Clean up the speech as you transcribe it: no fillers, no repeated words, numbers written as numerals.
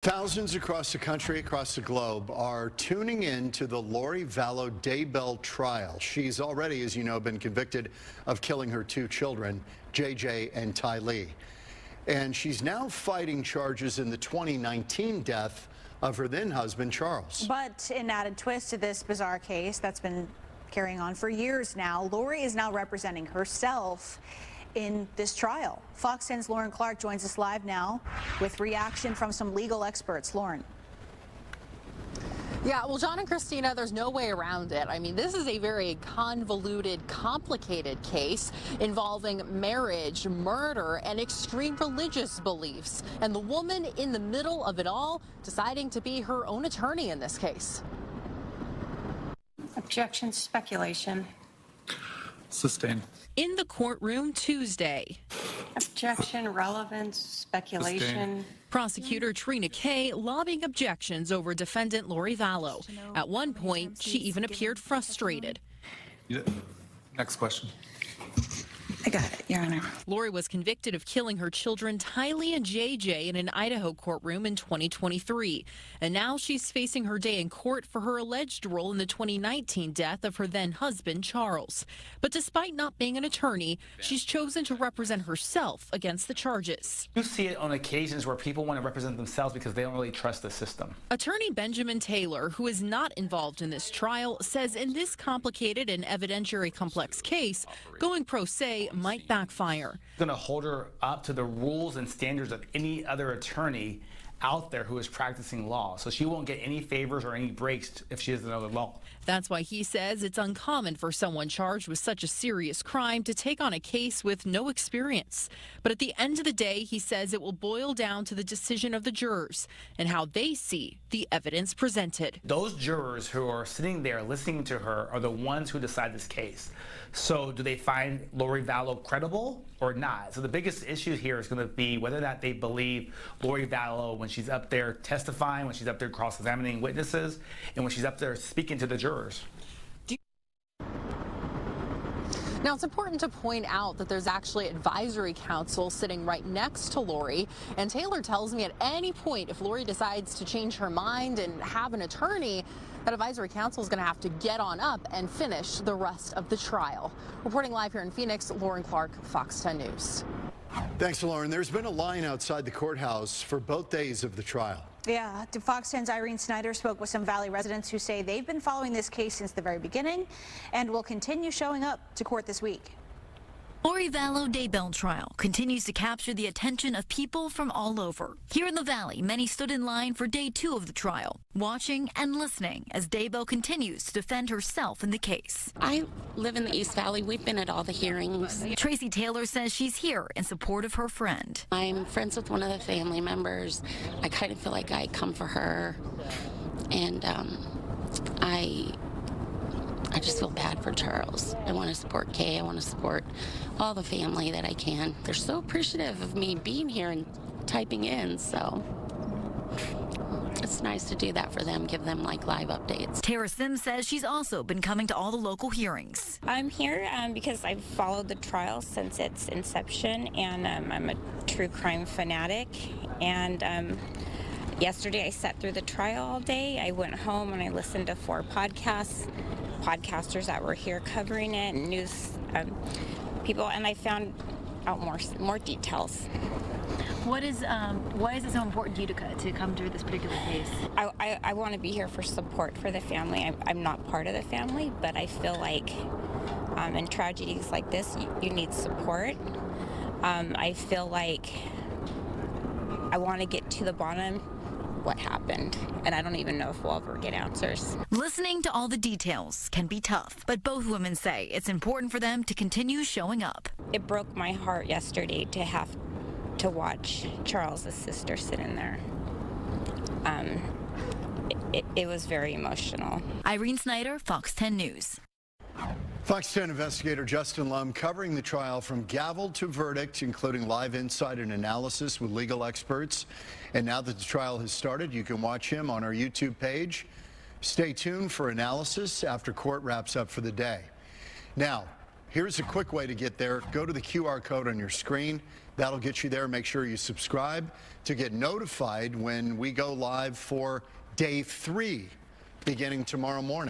Thousands across the country, across the globe, are tuning in to the Lori Vallow Daybell trial. She's already, as you know, been convicted of killing her two children, JJ and Tylee. And she's now fighting charges in the 2019 death of her then husband, Charles. But an added twist to this bizarre case that's been carrying on for years now, Lori is now representing herself in this trial. Fox 10's Lauren Clark joins us live now with reaction from some legal experts. Lauren. Yeah, well, John and Christina, there's no way around it. I mean, this is a very convoluted, complicated case involving marriage, murder, and extreme religious beliefs. And the woman in the middle of it all deciding to be her own attorney in this case. Objection, speculation. Sustained. In the courtroom Tuesday. Objection, relevance, speculation. Sustained. Prosecutor Trina Kay lobbying objections over defendant Lori Vallow. At one point, she even appeared frustrated. Yeah. Next question. I got it, Your Honor. Lori was convicted of killing her children Tylee and JJ in an Idaho courtroom in 2023. And now she's facing her day in court for her alleged role in the 2019 death of her then husband, Charles. But despite not being an attorney, she's chosen to represent herself against the charges. You see it on occasions where people want to represent themselves because they don't really trust the system. Attorney Benjamin Taylor, who is not involved in this trial, says in this complicated and evidentiary complex case, going pro se might backfire. Going to hold her up to the rules and standards of any other attorney out there who is practicing law. So she won't get any favors or any breaks if she doesn't know the law. That's why he says it's uncommon for someone charged with such a serious crime to take on a case with no experience. But at the end of the day, he says it will boil down to the decision of the jurors and how they see the evidence presented. Those jurors who are sitting there listening to her are the ones who decide this case. So do they find Lori Vallow credible or not? So the biggest issue here is going to be whether or not they believe Lori Vallow when she's up there testifying, when she's up there cross-examining witnesses, and when she's up there speaking to the jurors. Now, it's important to point out that there's actually advisory counsel sitting right next to Lori. And Taylor tells me at any point, if Lori decides to change her mind and have an attorney, that advisory counsel is going to have to get on up and finish the rest of the trial. Reporting live here in Phoenix, Lauren Clark, Fox 10 News. Thanks, Lauren. There's been a line outside the courthouse for both days of the trial. Yeah, Fox 10's Irene Snyder spoke with some Valley residents who say they've been following this case since the very beginning and will continue showing up to court this week. Lori Vallow Daybell trial continues to capture the attention of people from all over. Here in the Valley, many stood in line for day 2 of the trial, watching and listening as Daybell continues to defend herself in the case. I live in the East Valley. We've been at all the hearings. Tracy Taylor says she's here in support of her friend. I'm friends with one of the family members. I kind of feel like I come for her, and I just feel bad for Charles. I want to support Kay. I want to support all the family that I can. They're so appreciative of me being here and typing in, so it's nice to do that for them, give them like live updates. Tara Sims says she's also been coming to all the local hearings. I'm here because I've followed the trial since its inception, and I'm a true crime fanatic. And yesterday I sat through the trial all day. I went home and I listened to 4 podcasters that were here covering it, and news people, and I found out more details. Why is it so important to you to come to this particular case? I want to be here for support for the family. I'm not part of the family, but I feel like in tragedies like this, you need support. I feel like I want to get to the bottom what happened, and I don't even know if we'll ever get answers. Listening to all the details can be tough, but both women say it's important for them to continue showing up. It broke my heart yesterday to have to watch Charles's sister sit in there. It was very emotional. Irene Snyder, Fox 10 News. Fox 10 investigator Justin Lum covering the trial from gavel to verdict, including live insight and analysis with legal experts. And now that the trial has started, you can watch him on our YouTube page. Stay tuned for analysis after court wraps up for the day. Now, here's a quick way to get there. Go to the QR code on your screen. That'll get you there. Make sure you subscribe to get notified when we go live for day 3 beginning tomorrow morning.